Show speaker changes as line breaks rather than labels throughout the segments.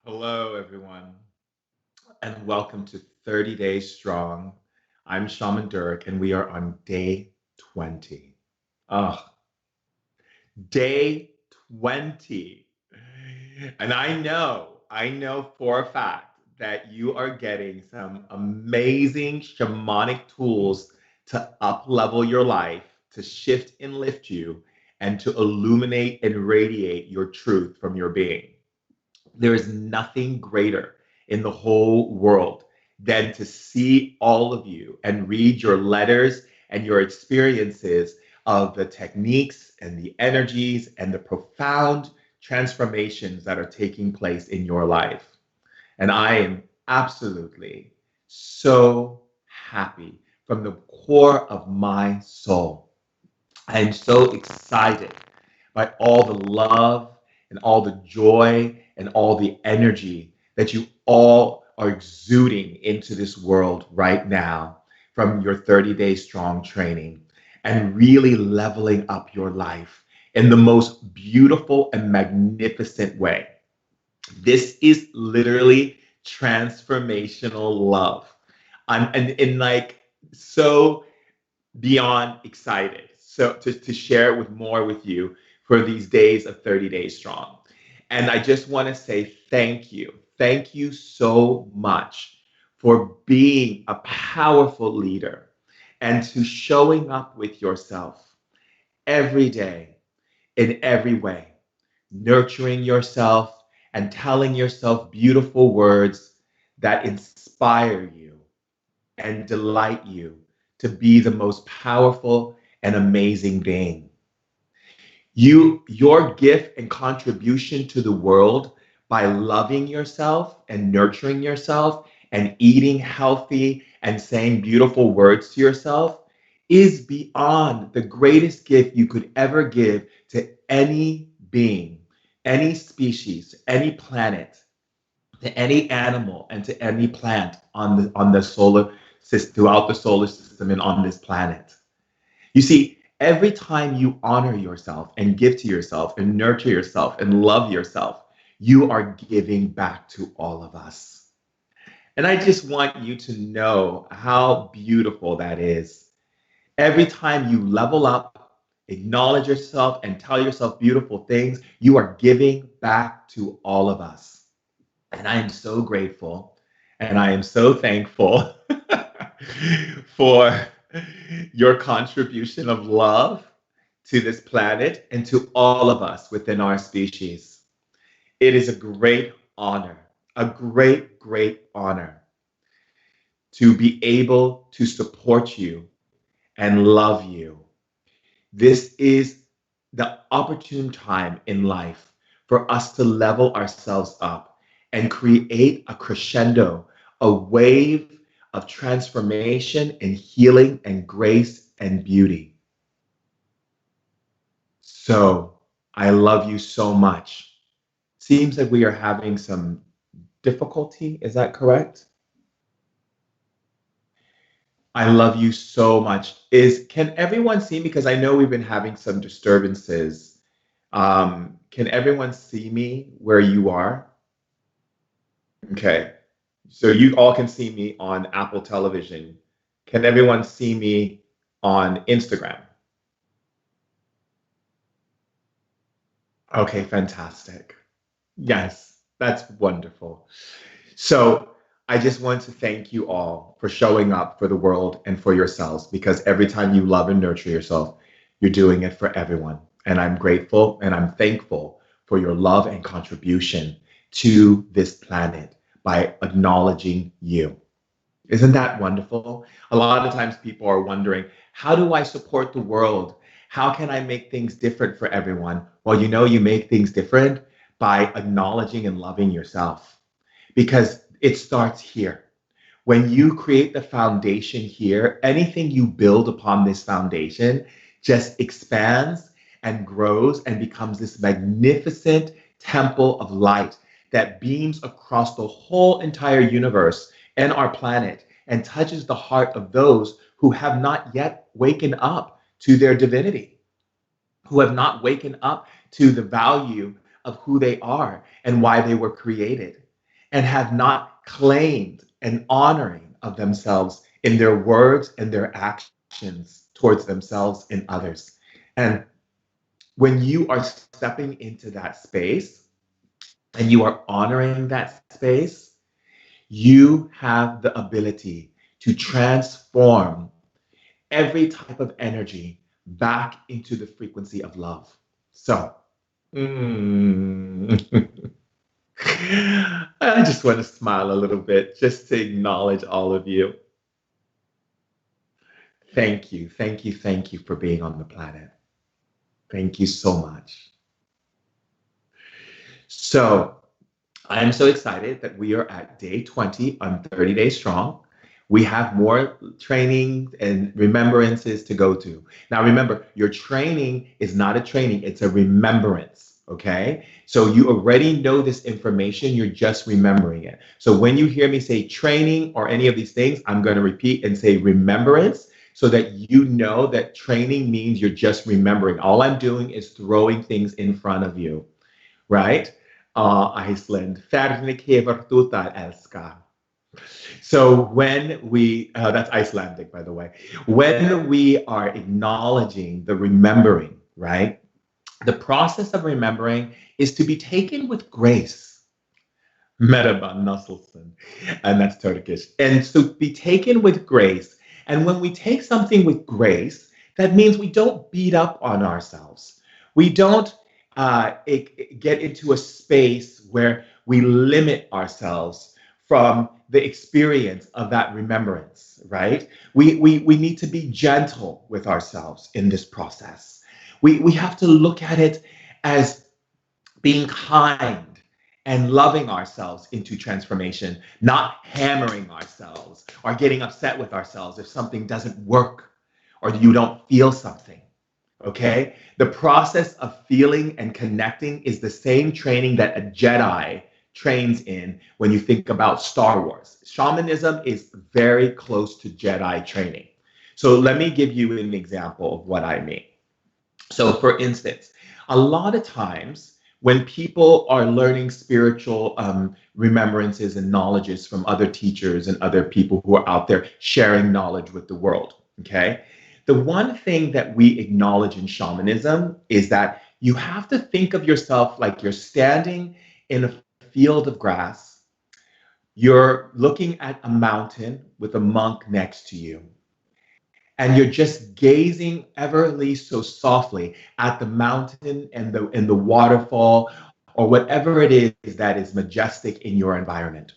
Hello, everyone, and welcome to 30 Days Strong. I'm Shaman Durek, and we are on day 20. Oh, day 20. And I know for a fact that you are getting some amazing shamanic tools to up level your life, to shift and lift you, and to illuminate and radiate your truth from your being. There is nothing greater in the whole world than to see all of you and read your letters and your experiences of the techniques and the energies and the profound transformations that are taking place in your life. And I am absolutely so happy from the core of my soul. I am so excited by all the love and all the joy and all the energy that you all are exuding into this world right now from your 30 Day Strong training and really leveling up your life in the most beautiful and magnificent way. This is literally transformational love. I'm like so beyond excited. So to share it with more with you for these days of 30 Days Strong. And I just want to say thank you. Thank you so much for being a powerful leader and to showing up with yourself every day in every way, nurturing yourself and telling yourself beautiful words that inspire you and delight you to be the most powerful and amazing being. Your gift and contribution to the world by loving yourself and nurturing yourself and eating healthy and saying beautiful words to yourself is beyond the greatest gift you could ever give to any being, any species, any planet, to any animal and to any plant on the solar system, throughout the solar system and on this planet. You see, every time you honor yourself and give to yourself and nurture yourself and love yourself, you are giving back to all of us. And I just want you to know how beautiful that is. Every time you level up, acknowledge yourself, and tell yourself beautiful things, you are giving back to all of us. And I am so grateful and I am so thankful for your contribution of love to this planet and to all of us within our species. It is a great honor, a great, great honor to be able to support you and love you. This is the opportune time in life for us to level ourselves up and create a crescendo, a wave of transformation and healing and grace and beauty. So I love you so much. Seems like we are having some difficulty. Is that correct? I love you so much. Can everyone see me? Because I know we've been having some disturbances. Can everyone see me where you are? Okay. So you all can see me on Apple Television. Can everyone see me on Instagram? Okay, fantastic. Yes, that's wonderful. So I just want to thank you all for showing up for the world and for yourselves, because every time you love and nurture yourself, you're doing it for everyone. And I'm grateful and I'm thankful for your love and contribution to this planet by acknowledging you. Isn't that wonderful? A lot of times people are wondering, how do I support the world? How can I make things different for everyone? Well, you make things different by acknowledging and loving yourself, because it starts here. When you create the foundation here, anything you build upon this foundation just expands and grows and becomes this magnificent temple of light that beams across the whole entire universe and our planet and touches the heart of those who have not yet waken up to their divinity, who have not waken up to the value of who they are and why they were created. and have not claimed an honoring of themselves in their words and their actions towards themselves and others. And when you are stepping into that space and you are honoring that space, you have the ability to transform every type of energy back into the frequency of love. So, mm, I just want to smile a little bit just to acknowledge all of you. Thank you, thank you, thank you for being on the planet. Thank you so much. So, I am so excited that we are at day 20 on 30 Days Strong. We have more training and remembrances to go to. Now, remember, your training is not a training, it's a remembrance, okay? So you already know this information, you're just remembering it. So when you hear me say training or any of these things, I'm going to repeat and say remembrance so that you know that training means you're just remembering. All I'm doing is throwing things in front of you, right? Iceland. Fernik hefur þú það elska. So when we, that's Icelandic, by the way, when we are acknowledging the remembering, right? The process of remembering is to be taken with grace. Merhaba nasılsın? And that's Turkish. And so be taken with grace. And when we take something with grace, that means we don't beat up on ourselves. We don't get into a space where we limit ourselves from the experience of that remembrance, right? We need to be gentle with ourselves in this process. We have to look at it as being kind and loving ourselves into transformation, not hammering ourselves or getting upset with ourselves if something doesn't work or you don't feel something. Okay? The process of feeling and connecting is the same training that a Jedi trains in when you think about Star Wars. Shamanism is very close to Jedi training. So let me give you an example of what I mean. So for instance, a lot of times when people are learning spiritual remembrances and knowledges from other teachers and other people who are out there sharing knowledge with the world, okay? The one thing that we acknowledge in shamanism is that you have to think of yourself like you're standing in a field of grass. You're looking at a mountain with a monk next to you. And you're just gazing everly so softly at the mountain and the waterfall or whatever it is that is majestic in your environment.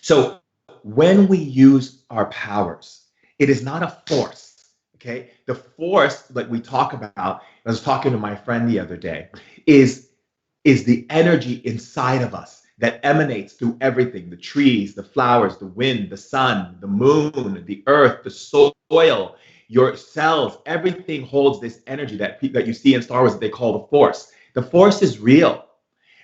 So when we use our powers, it is not a force, okay? The force that we talk about, I was talking to my friend the other day, is the energy inside of us that emanates through everything, the trees, the flowers, the wind, the sun, the moon, the earth, the soil, your cells, everything holds this energy that you see in Star Wars that they call the Force. The Force is real.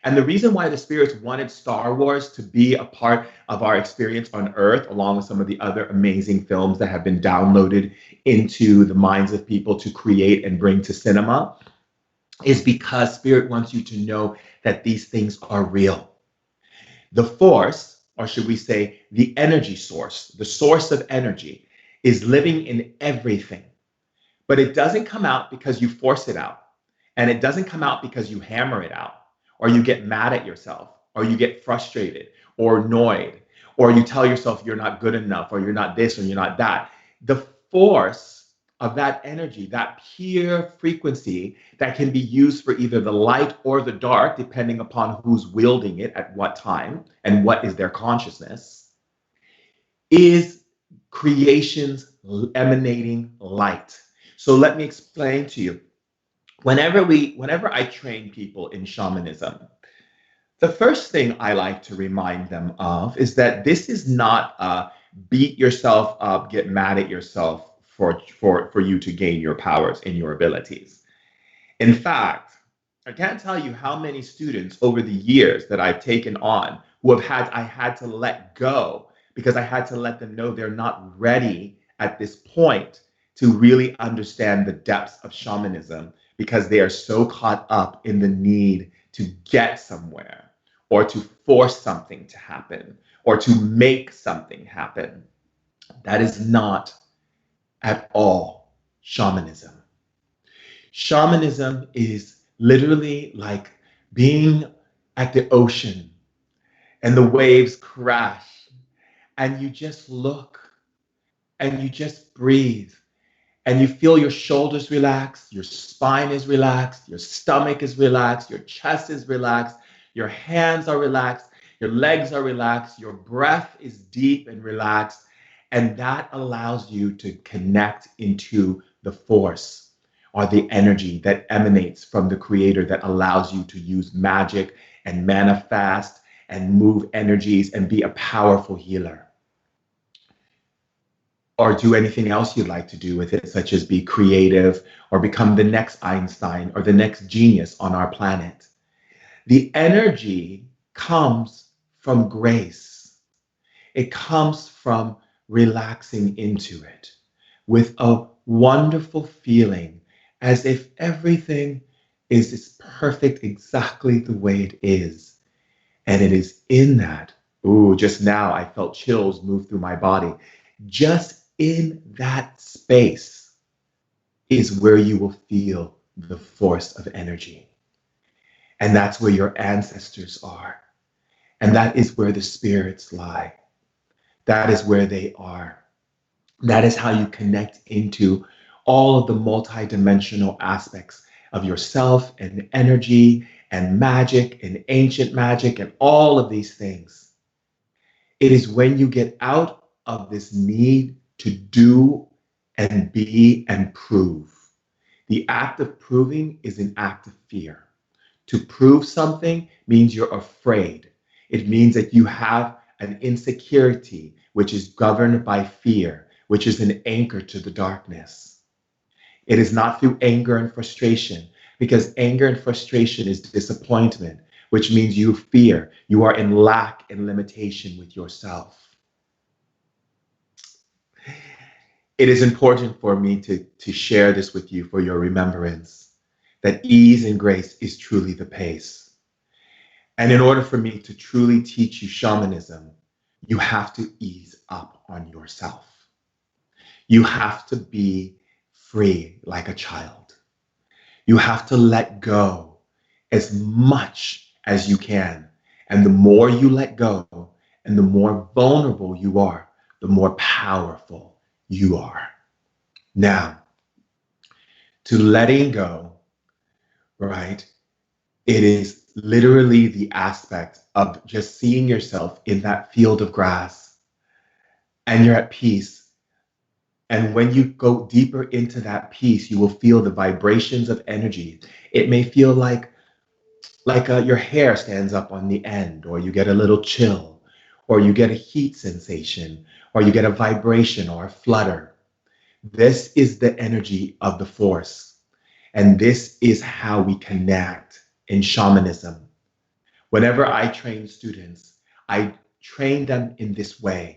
And the reason why the spirits wanted Star Wars to be a part of our experience on Earth, along with some of the other amazing films that have been downloaded into the minds of people to create and bring to cinema, is because Spirit wants you to know that these things are real. The Force, or should we say the energy source, the source of energy, is living in everything. But it doesn't come out because you force it out. And it doesn't come out because you hammer it out, or you get mad at yourself, or you get frustrated or annoyed, or you tell yourself you're not good enough, or you're not this, or you're not that. The force of that energy, that pure frequency that can be used for either the light or the dark, depending upon who's wielding it at what time and what is their consciousness, is creation's emanating light. So let me explain to you. Whenever I train people in shamanism, the first thing I like to remind them of is that this is not a beat yourself up, get mad at yourself for you to gain your powers and your abilities. In fact, I can't tell you how many students over the years that I've taken on who I had to let go because I had to let them know they're not ready at this point to really understand the depths of shamanism because they are so caught up in the need to get somewhere or to force something to happen or to make something happen. That is not at all shamanism. Shamanism is literally like being at the ocean and the waves crash and you just look and you just breathe and you feel your shoulders relax, your spine is relaxed, your stomach is relaxed, your chest is relaxed, your hands are relaxed, your legs are relaxed, your breath is deep and relaxed, and that allows you to connect into the force or the energy that emanates from the creator that allows you to use magic and manifest and move energies and be a powerful healer or do anything else you'd like to do with it, such as be creative or become the next Einstein or the next genius on our planet. The energy comes from grace. It comes from relaxing into it with a wonderful feeling as if everything is perfect exactly the way it is. And it is in that, ooh, just now I felt chills move through my body. Just in that space is where you will feel the force of energy. And that's where your ancestors are. And that is where the spirits lie. That is where they are. That is how you connect into all of the multidimensional aspects of yourself and energy and magic and ancient magic and all of these things. It is when you get out of this need to do and be and prove. The act of proving is an act of fear. To prove something means you're afraid. It means that you have an insecurity, which is governed by fear, which is an anchor to the darkness. It is not through anger and frustration, because anger and frustration is disappointment, which means you fear. You are in lack and limitation with yourself. It is important for me to share this with you for your remembrance, that ease and grace is truly the pace. And in order for me to truly teach you shamanism, you have to ease up on yourself. You have to be free like a child. You have to let go as much as you can. And the more you let go and the more vulnerable you are, the more powerful you are. Now, to letting go, right? It is literally the aspect of just seeing yourself in that field of grass and you're at peace. And when you go deeper into that peace, you will feel the vibrations of energy. It may feel like your hair stands up on the end, or you get a little chill, or you get a heat sensation, or you get a vibration or a flutter. This is the energy of the force. And this is how we connect in shamanism. Whenever I train students, I train them in this way.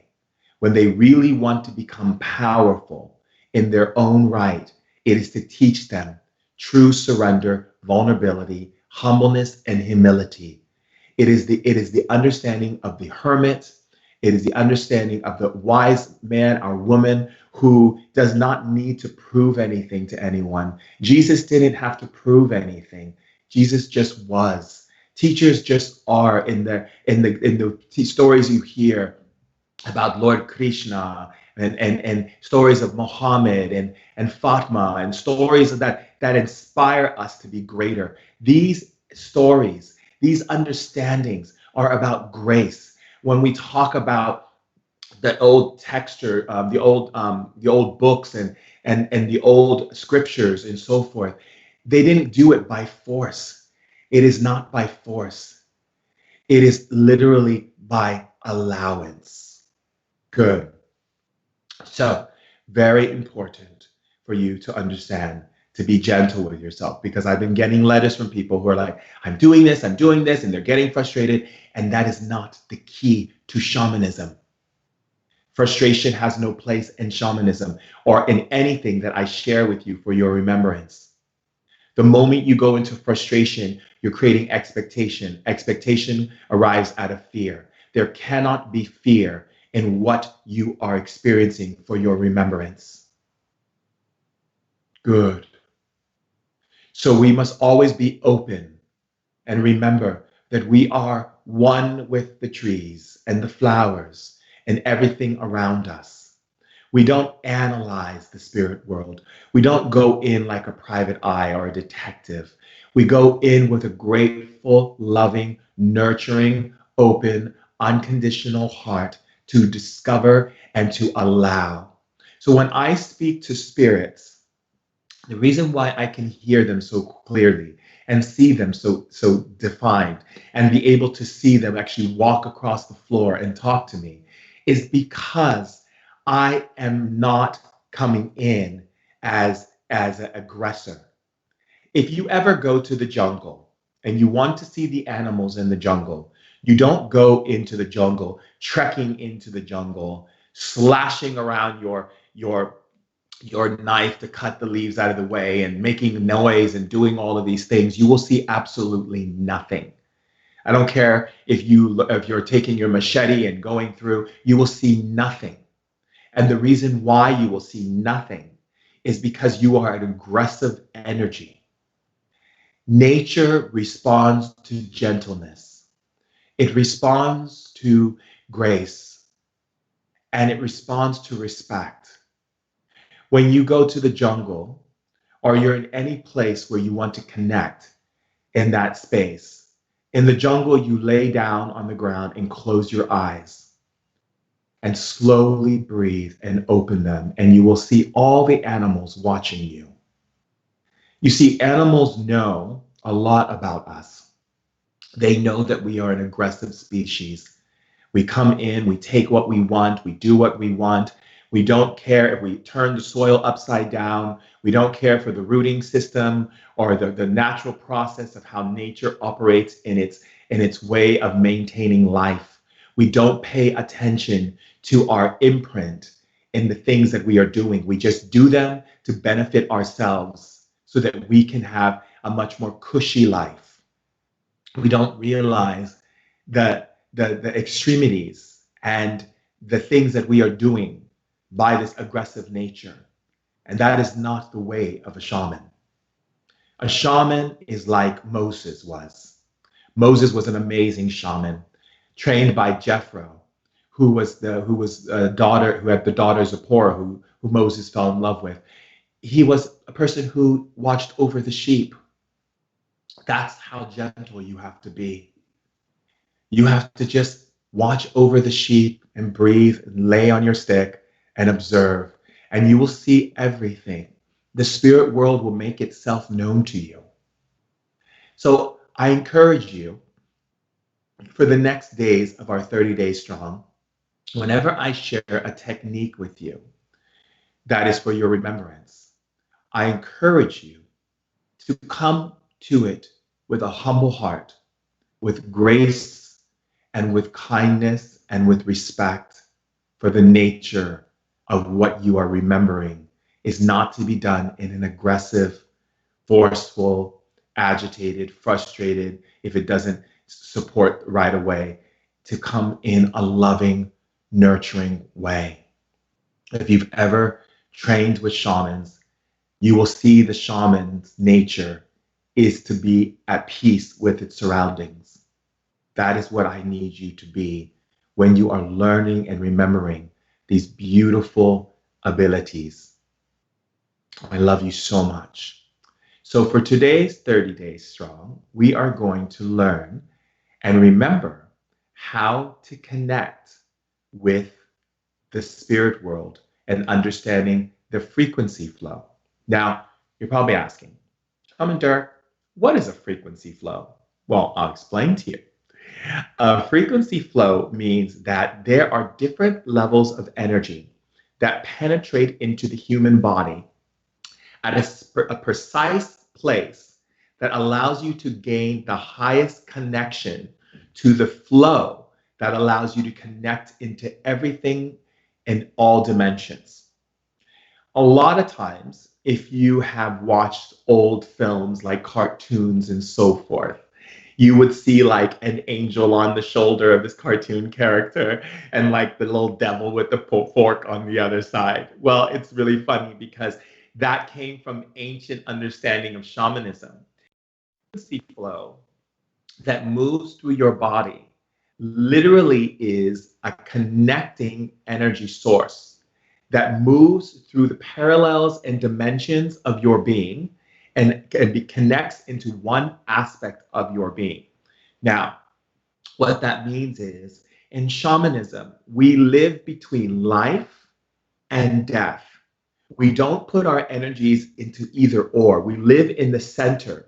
When they really want to become powerful in their own right, it is to teach them true surrender, vulnerability, humbleness, and humility. It is the understanding of the hermit. It is the understanding of the wise man or woman who does not need to prove anything to anyone. Jesus didn't have to prove anything. Jesus just was. Teachers just are in the stories you hear about Lord Krishna and stories of Muhammad and Fatma and stories that inspire us to be greater. These stories, these understandings are about grace. When we talk about the old texture, the old books and the old scriptures and so forth, they didn't do it by force. It is not by force. It is literally by allowance. Good. So, very important for you to understand to be gentle with yourself, because I've been getting letters from people who are like, I'm doing this, and they're getting frustrated. And that is not the key to shamanism. Frustration has no place in shamanism or in anything that I share with you for your remembrance. The moment you go into frustration, you're creating expectation. Expectation arrives out of fear. There cannot be fear in what you are experiencing for your remembrance. Good. So we must always be open and remember that we are one with the trees and the flowers and everything around us. We don't analyze the spirit world. We don't go in like a private eye or a detective. We go in with a grateful, loving, nurturing, open, unconditional heart to discover and to allow. So when I speak to spirits, the reason why I can hear them so clearly and see them so defined and be able to see them actually walk across the floor and talk to me is because I am not coming in as an aggressor. If you ever go to the jungle and you want to see the animals in the jungle, you don't go into the jungle, trekking into the jungle, slashing around your knife to cut the leaves out of the way and making noise and doing all of these things. You will see absolutely nothing. I don't care if you're taking your machete and going through, you will see nothing. And the reason why you will see nothing is because you are an aggressive energy. Nature responds to gentleness. It responds to grace, and it responds to respect. When you go to the jungle or you're in any place where you want to connect in that space, in the jungle, you lay down on the ground and close your eyes and slowly breathe and open them, and you will see all the animals watching you. You see, animals know a lot about us. They know that we are an aggressive species. We come in, we take what we want, we do what we want. We don't care if we turn the soil upside down. We don't care for the rooting system or the natural process of how nature operates in its way of maintaining life. We don't pay attention to our imprint in the things that we are doing. We just do them to benefit ourselves so that we can have a much more cushy life. We don't realize that the extremities and the things that we are doing by this aggressive nature. And that is not the way of a shaman. A shaman is like Moses was. Moses was an amazing shaman, trained by Jethro, who was a daughter who had the daughter Zipporah, who Moses fell in love with. He was a person who watched over the sheep. That's how gentle you have to be. You have to just watch over the sheep and breathe and lay on your stick and observe, and you will see everything. The spirit world will make itself known to you. So I encourage you for the next days of our 30 Days Strong, whenever I share a technique with you that is for your remembrance, I encourage you to come to it with a humble heart, with grace and with kindness and with respect for the nature of what you are remembering is not to be done in an aggressive, forceful, agitated, frustrated, if it doesn't support right away, to come in a loving, nurturing way. If you've ever trained with shamans, you will see the shaman's nature is to be at peace with its surroundings. That is what I need you to be when you are learning and remembering these beautiful abilities. I love you so much. So for today's 30 Days Strong, we are going to learn and remember how to connect with the spirit world and understanding the frequency flow. Now, you're probably asking, Shaman Durek, what is a frequency flow? Well, I'll explain to you. A frequency flow means that there are different levels of energy that penetrate into the human body at a precise place that allows you to gain the highest connection to the flow that allows you to connect into everything in all dimensions. A lot of times, if you have watched old films like cartoons and so forth, you would see like an angel on the shoulder of this cartoon character and like the little devil with the fork on the other side. Well, it's really funny because that came from ancient understanding of shamanism. Frequency flow that moves through your body literally is a connecting energy source that moves through the parallels and dimensions of your being and connects into one aspect of your being. Now, what that means is in shamanism, we live between life and death. We don't put our energies into either or. We live in the center.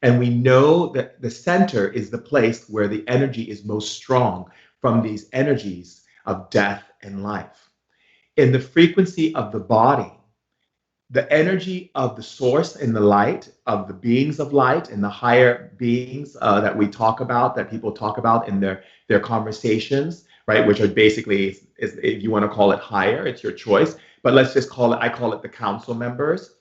And we know that the center is the place where the energy is most strong from these energies of death and life. In the frequency of the body, the energy of the source and the light of the beings of light and the higher beings that we talk about, that people talk about in their conversations, right? Which are basically, if you want to call it higher, it's your choice. But let's just call it, I call it the council members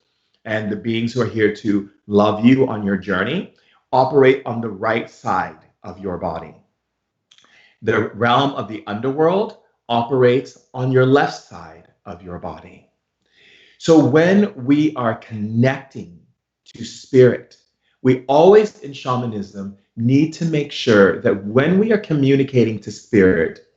and the beings who are here to love you on your journey, operate on the right side of your body. The realm of the underworld operates on your left side of your body. So when we are connecting to spirit, we always in shamanism need to make sure that when we are communicating to spirit,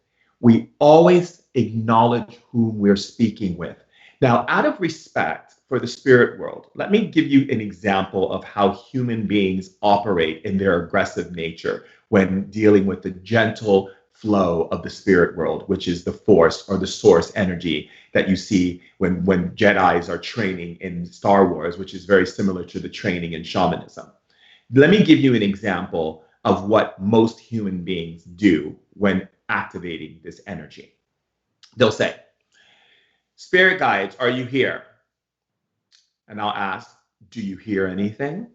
we always acknowledge whom we're speaking with. Now, out of respect for the spirit world, let me give you an example of how human beings operate in their aggressive nature when dealing with the gentle flow of the spirit world, which is the force or the source energy that you see when Jedis are training in Star Wars, which is very similar to the training in shamanism. Let me give you an example of what most human beings do when activating this energy. They'll say, "Spirit guides, are you here?" And I'll ask, "Do you hear anything?"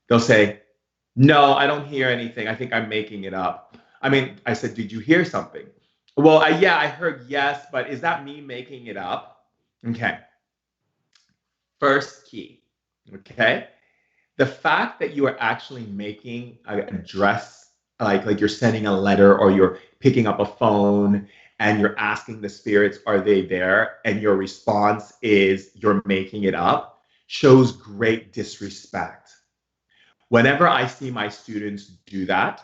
They'll say, "No, I don't hear anything. I think I'm making it up." I mean, I said, "Did you hear something?" "Well, yeah, I heard yes, but is that me making it up?" Okay. First key. Okay. The fact that you are actually making a address, like you're sending a letter or you're picking up a phone and you're asking the spirits, are they there? And your response is you're making it up, shows great disrespect. Whenever I see my students do that,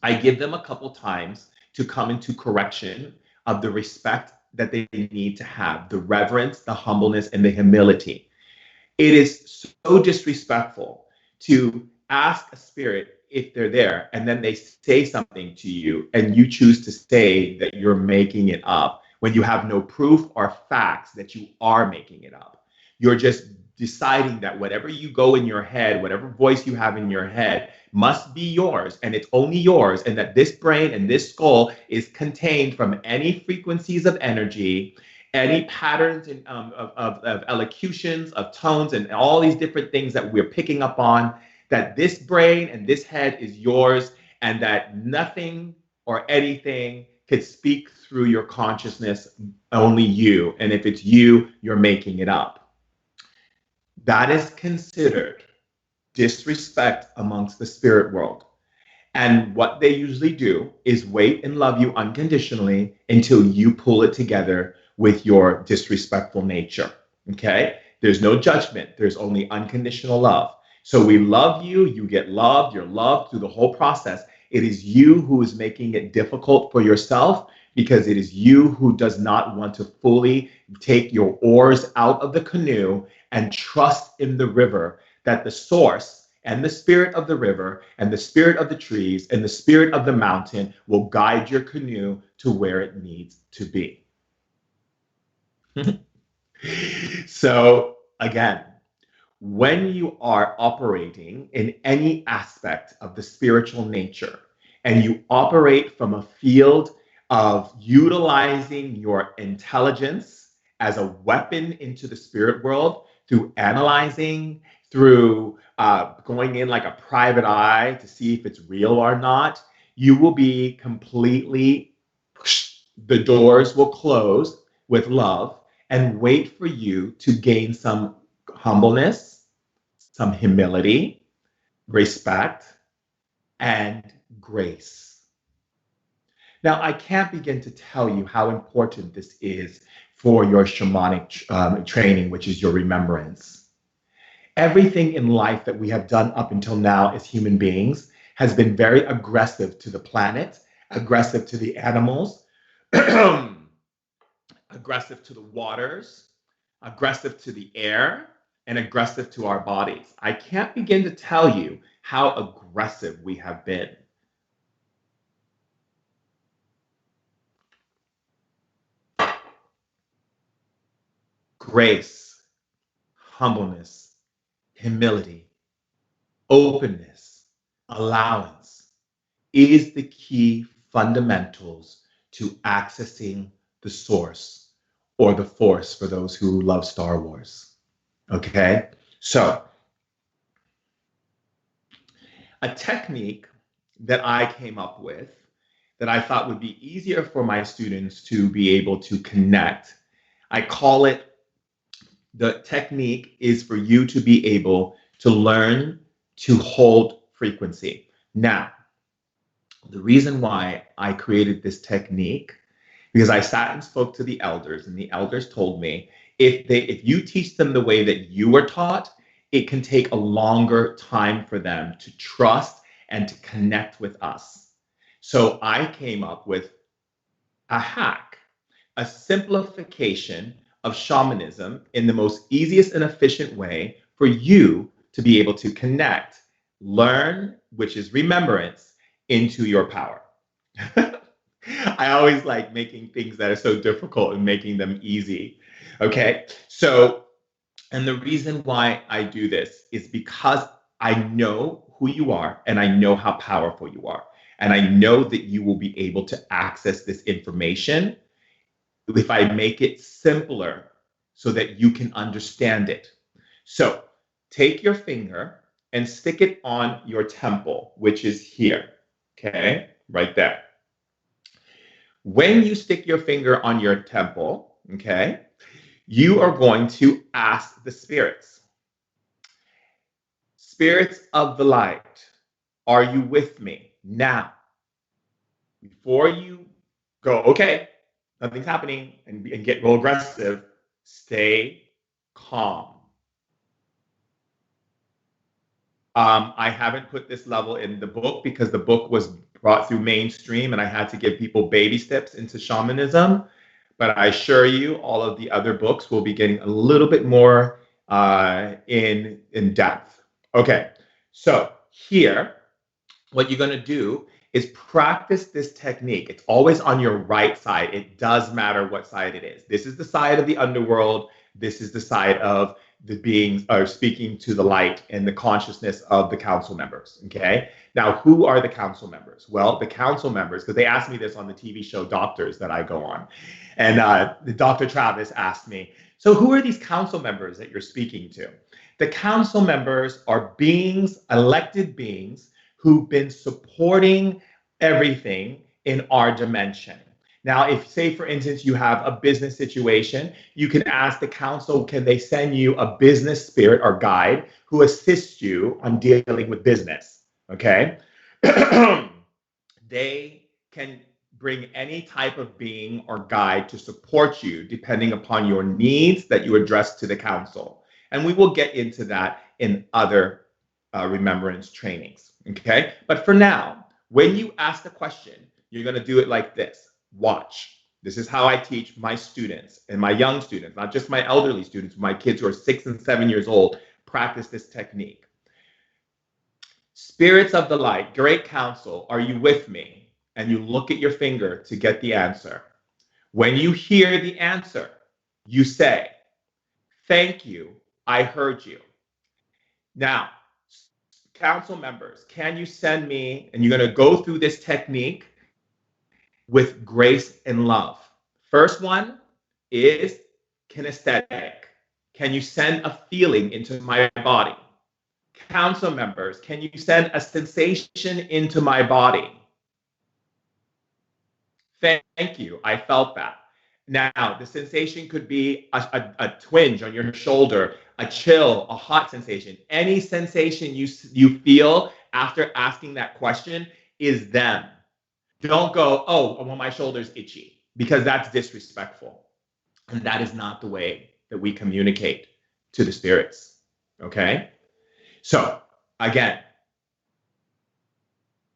I give them a couple times to come into correction of the respect that they need to have, the reverence, the humbleness, and the humility. It is so disrespectful to ask a spirit if they're there and then they say something to you and you choose to say that you're making it up when you have no proof or facts that you are making it up. You're just deciding that whatever you go in your head, whatever voice you have in your head must be yours and it's only yours, and that this brain and this skull is contained from any frequencies of energy, any patterns of elocutions, of tones, and all these different things that we're picking up on, that this brain and this head is yours, and that nothing or anything could speak through your consciousness, only you. And if it's you, you're making it up. That is considered disrespect amongst the spirit world. And what they usually do is wait and love you unconditionally until you pull it together with your disrespectful nature. Okay? There's no judgment, there's only unconditional love. So we love you, you get loved, you're loved through the whole process. It is you who is making it difficult for yourself because it is you who does not want to fully take your oars out of the canoe and trust in the river, that the source and the spirit of the river and the spirit of the trees and the spirit of the mountain will guide your canoe to where it needs to be. So again, when you are operating in any aspect of the spiritual nature and you operate from a field of utilizing your intelligence as a weapon into the spirit world through analyzing, through going in like a private eye to see if it's real or not, you will be completely, the doors will close with love and wait for you to gain some humbleness, some humility, respect, and grace. Now, I can't begin to tell you how important this is for your shamanic training, which is your remembrance. Everything in life that we have done up until now as human beings has been very aggressive to the planet, aggressive to the animals, aggressive to the waters, aggressive to the air, and aggressive to our bodies. I can't begin to tell you how aggressive we have been. Grace, humbleness, humility, openness, allowance is the key fundamentals to accessing the source or the force for those who love Star Wars. Okay? So, a technique that I came up with that I thought would be easier for my students to be able to connect, I call it, the technique is for you to be able to learn to hold frequency. Now, the reason why I created this technique, because I sat and spoke to the elders, and the elders told me if you teach them the way that you were taught, it can take a longer time for them to trust and to connect with us. So I came up with a hack, a simplification of shamanism in the most easiest and efficient way for you to be able to connect, learn, which is remembrance, into your power. I always like making things that are so difficult and making them easy. Okay, so, and the reason why I do this is because I know who you are and I know how powerful you are. And I know that you will be able to access this information if I make it simpler so that you can understand it. So take your finger and stick it on your temple, which is here, okay, right there. When you stick your finger on your temple, okay, you are going to ask the spirits. Spirits of the light, are you with me? Now, before you go, okay, nothing's happening, and get real aggressive, stay calm. I haven't put this level in the book because the book was brought through mainstream and I had to give people baby steps into shamanism. But I assure you, all of the other books will be getting a little bit more in depth. Okay, so here, what you're going to do is practice this technique. It's always on your right side. It does matter what side it is. This is the side of the underworld. This is the side of the beings are speaking to the light and the consciousness of the council members. Okay. Now, who are the council members? Well, the council members, because they asked me this on the TV show Doctors that I go on. And the Dr. Travis asked me, so who are these council members that you're speaking to? The council members are beings, elected beings, who've been supporting everything in our dimension. Now, if, say, for instance, you have a business situation, you can ask the council, can they send you a business spirit or guide who assists you on dealing with business? Okay. They can bring any type of being or guide to support you depending upon your needs that you address to the council. And we will get into that in other remembrance trainings. Okay. But for now, when you ask the question, you're going to do it like this. Watch. This is how I teach my students and my young students, not just my elderly students, my kids who are 6 and 7 years old, practice this technique. Spirits of the light, great council, are you with me? And you look at your finger to get the answer. When you hear the answer, you say, thank you, I heard you. Now, council members, can you send me, and you're going to go through this technique with grace and love. First one is kinesthetic. Can you send a feeling into my body? Council members, can you send a sensation into my body? Thank you, I felt that. Now, the sensation could be a twinge on your shoulder, a chill, a hot sensation. Any sensation you feel after asking that question is them. Don't go, oh, well, my shoulder's itchy, because that's disrespectful. And that is not the way that we communicate to the spirits. Okay? So, again,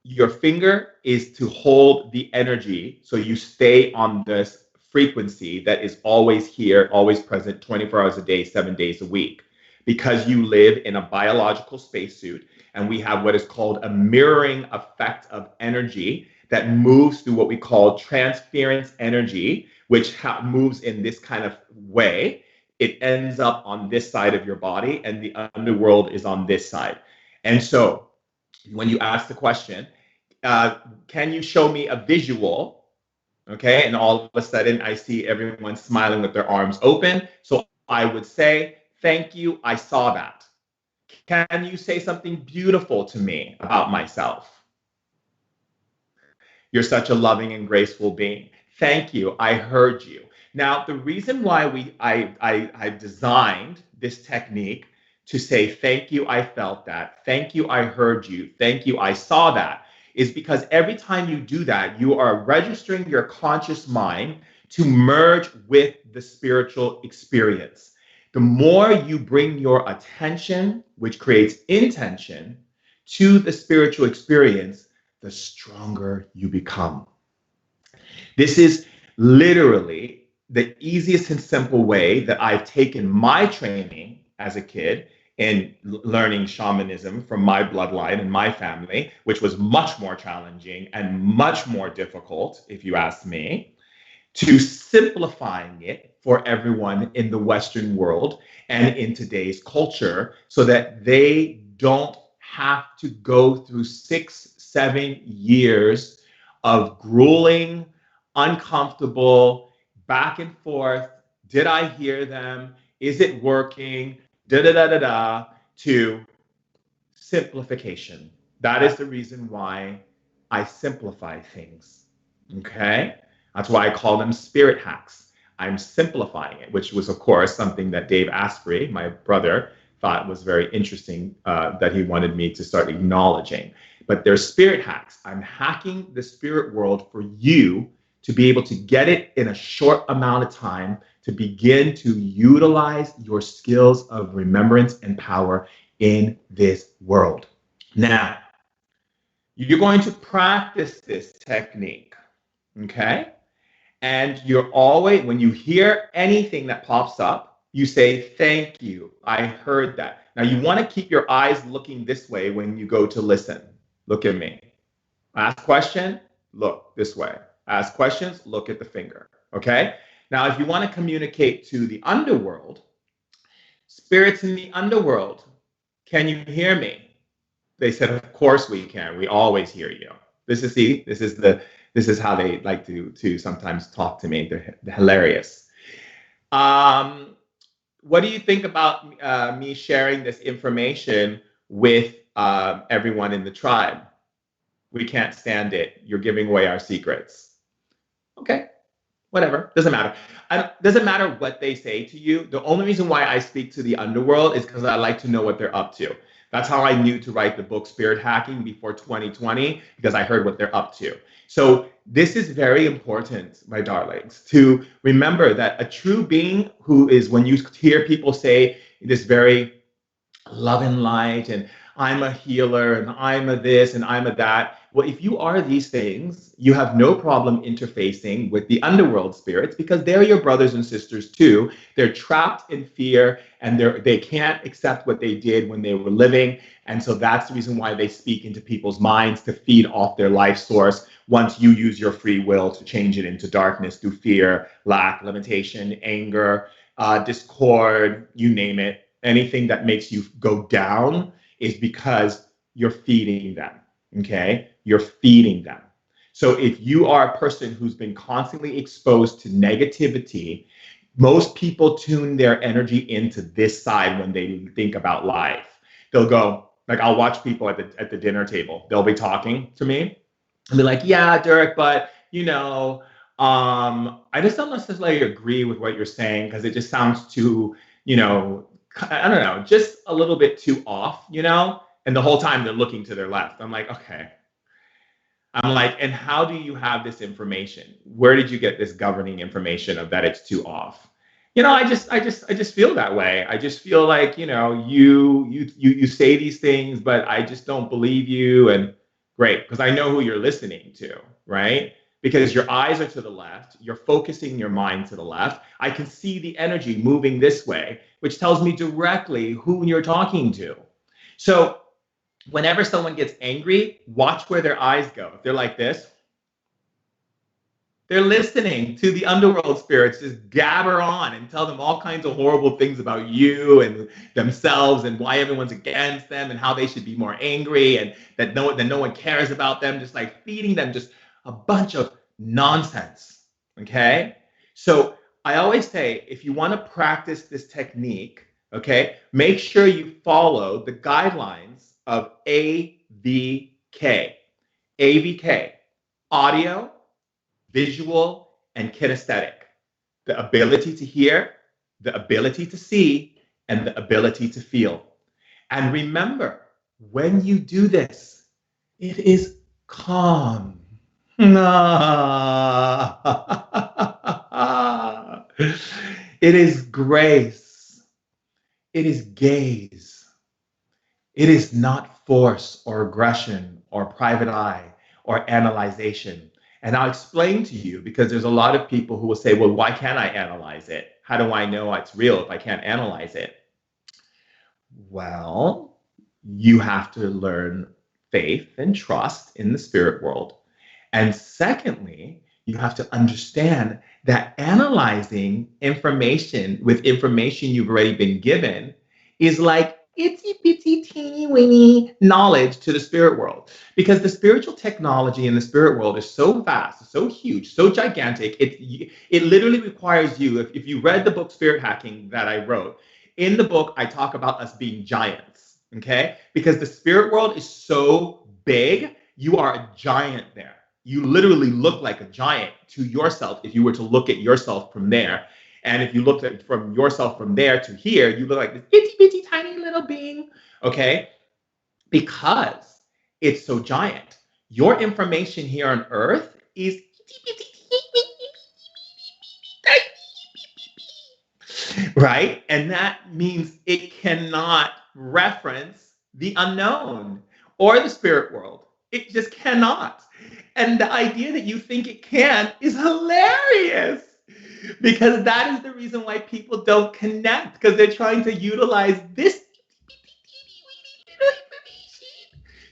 your finger is to hold the energy so you stay on this frequency that is always here, always present, 24 hours a day, 7 days a week, because you live in a biological spacesuit, and we have what is called a mirroring effect of energy that moves through what we call transference energy, which moves in this kind of way. It ends up on this side of your body, and the underworld is on this side. And so when you ask the question, can you show me a visual? Okay, and all of a sudden I see everyone smiling with their arms open. So I would say, thank you, I saw that. Can you say something beautiful to me about myself? You're such a loving and graceful being. Thank you, I heard you. Now, the reason why I designed this technique to say, thank you, I felt that. Thank you, I heard you. Thank you, I saw that, is because every time you do that, you are registering your conscious mind to merge with the spiritual experience. The more you bring your attention, which creates intention, to the spiritual experience, the stronger you become. This is literally the easiest and simple way that I've taken my training as a kid in learning shamanism from my bloodline and my family, which was much more challenging and much more difficult, if you ask me, to simplifying it for everyone in the Western world and in today's culture, so that they don't have to go through 6-7 years of grueling, uncomfortable, back and forth. Did I hear them? Is it working? Da da da da da. To simplification. That is the reason why I simplify things. Okay? That's why I call them spirit hacks. I'm simplifying it, which was, of course, something that Dave Asprey, my brother, thought was very interesting, that he wanted me to start acknowledging. But they're spirit hacks. I'm hacking the spirit world for you to be able to get it in a short amount of time, to begin to utilize your skills of remembrance and power in this world. Now, you're going to practice this technique, okay? And you're always, when you hear anything that pops up, you say, thank you, I heard that. Now, you want to keep your eyes looking this way when you go to listen. Look at me. Ask question, look this way. Ask questions, look at the finger, okay? Now, if you want to communicate to the underworld, spirits in the underworld, can you hear me? They said, of course we can. We always hear you. This is how they like to sometimes talk to me. They're hilarious. What do you think about me sharing this information with everyone in the tribe? We can't stand it. You're giving away our secrets. Okay, whatever. Doesn't matter. Doesn't matter what they say to you. The only reason why I speak to the underworld is because I like to know what they're up to. That's how I knew to write the book Spirit Hacking before 2020, because I heard what they're up to. So this is very important, my darlings, to remember that a true being who is, when you hear people say this very love and light, and I'm a healer, and I'm a this, and I'm a that. Well, if you are these things, you have no problem interfacing with the underworld spirits, because they're your brothers and sisters too. They're trapped in fear, and they can't accept what they did when they were living. And so that's the reason why they speak into people's minds, to feed off their life source once you use your free will to change it into darkness through fear, lack, limitation, anger, discord, you name it. Anything that makes you go down is because you're feeding them, okay? You're feeding them. So if you are a person who's been constantly exposed to negativity, most people tune their energy into this side when they think about life. They'll go, like, I'll watch people at the dinner table. They'll be talking to me and be like, yeah, Durek, but, you know, I just don't necessarily agree with what you're saying because it just sounds too, you know, I don't know, just a little bit too off, you know? And the whole time they're looking to their left. I'm like, okay. I'm like, and how do you have this information? Where did you get this governing information of that it's too off? You know, I just feel that way. I just feel like, you know, you say these things, but I just don't believe you. And great, because I know who you're listening to, right? Because your eyes are to the left, you're focusing your mind to the left. I can see the energy moving this way, which tells me directly who you're talking to. So whenever someone gets angry, watch where their eyes go. If they're like this, they're listening to the underworld spirits just gabber on and tell them all kinds of horrible things about you and themselves and why everyone's against them and how they should be more angry and that no one cares about them, just like feeding them just a bunch of nonsense. Okay? So I always say if you want to practice this technique, okay, make sure you follow the guidelines of AVK. AVK, audio, visual, and kinesthetic. The ability to hear, the ability to see, and the ability to feel. And remember, when you do this, it is calm. It is grace. It is gaze. It is not force or aggression or private eye or analyzation. And I'll explain to you because there's a lot of people who will say, well, why can't I analyze it? How do I know it's real if I can't analyze it? Well, you have to learn faith and trust in the spirit world. And secondly, you have to understand that analyzing information with information you've already been given is like itsy bitsy teeny weeny knowledge to the spirit world. Because the spiritual technology in the spirit world is so vast, so huge, so gigantic. It literally requires you, if you read the book Spirit Hacking that I wrote, in the book, I talk about us being giants, okay? Because the spirit world is so big, you are a giant there. You literally look like a giant to yourself if you were to look at yourself from there. And if you looked at from yourself from there to here, you look like this itty bitty tiny little being, okay? Because it's so giant. Your information here on Earth is itty bitty, right? And that means it cannot reference the unknown or the spirit world. It just cannot. And the idea that you think it can is hilarious because that is the reason why people don't connect because they're trying to utilize this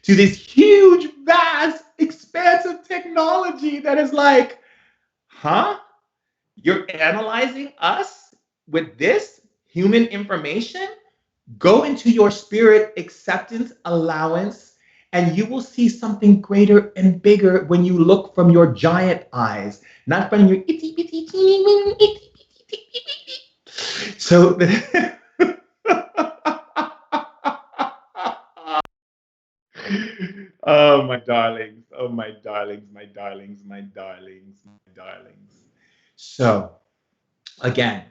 to this huge, vast, expansive technology that is like, huh? You're analyzing us with this human information? Go into your spirit acceptance allowance, and you will see something greater and bigger when you look from your giant eyes, not from your itty bitty teeny weeny itty bitty bitty. So, oh my darlings, oh my darlings, my darlings, my darlings, my darlings. So, again,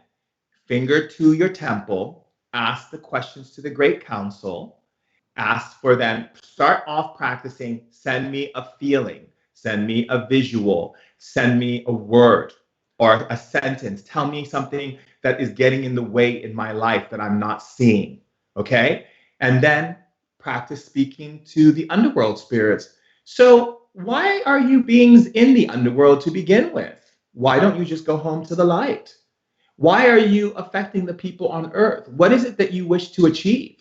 finger to your temple, ask the questions to the Great Council, ask for them, start off practicing, send me a feeling, send me a visual, send me a word or a sentence, tell me something that is getting in the way in my life that I'm not seeing, okay? And then practice speaking to the underworld spirits. So why are you beings in the underworld to begin with? Why don't you just go home to the light? Why are you affecting the people on earth? What is it that you wish to achieve?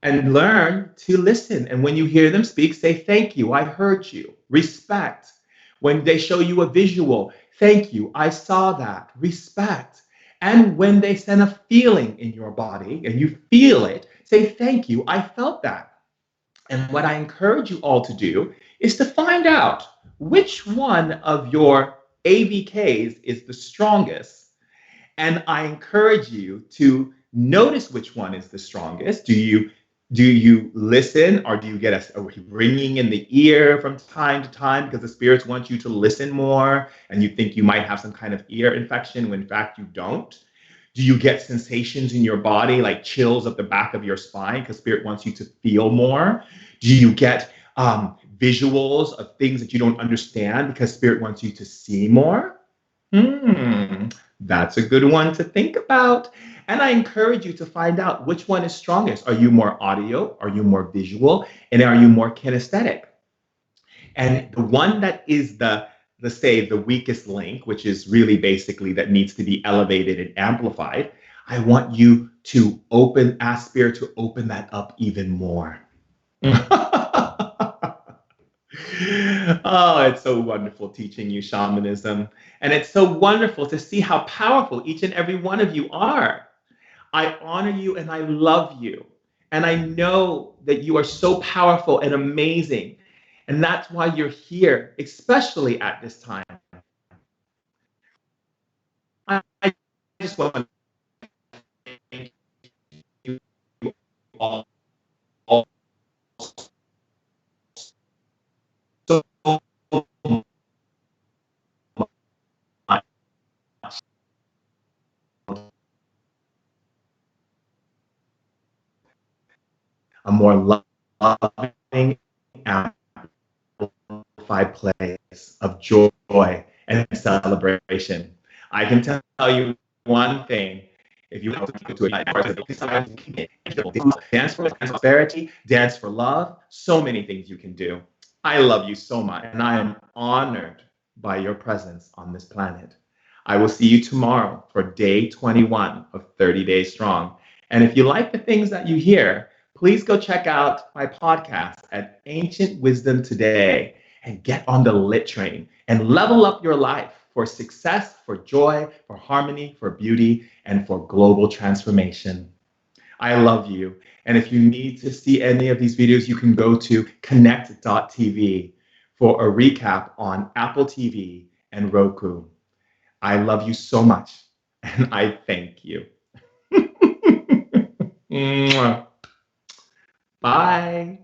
And learn to listen. And when you hear them speak, say, thank you, I heard you. Respect. When they show you a visual, thank you, I saw that. Respect. And when they send a feeling in your body and you feel it, say, thank you, I felt that. And what I encourage you all to do is to find out which one of your AVKs is the strongest. And I encourage you to notice which one is the strongest. Do you listen, or do you get a ringing in the ear from time to time because the spirits want you to listen more and you think you might have some kind of ear infection when in fact you don't? Do you get sensations in your body like chills up the back of your spine because spirit wants you to feel more? Do you get visuals of things that you don't understand because spirit wants you to see more? That's a good one to think about. And I encourage you to find out which one is strongest. Are you more audio? Are you more visual? And are you more kinesthetic? And the one that is the, let's say, the weakest link, which is really basically that needs to be elevated and amplified, I want you to ask spirit to open that up even more. Oh, it's so wonderful teaching you shamanism. And it's so wonderful to see how powerful each and every one of you are. I honor you and I love you. And I know that you are so powerful and amazing. And that's why you're here, especially at this time. I just want to thank you all so much. A more loving, amplified place of joy and celebration. I can tell you one thing. If you want to dance for prosperity, dance for love, so many things you can do. I love you so much, and I am honored by your presence on this planet. I will see you tomorrow for day 21 of 30 Days Strong. And if you like the things that you hear, please go check out my podcast at Ancient Wisdom Today and get on the lit train and level up your life for success, for joy, for harmony, for beauty, and for global transformation. I love you. And if you need to see any of these videos, you can go to KNEKT.TV for a recap on Apple TV and Roku. I love you so much, and I thank you. Bye.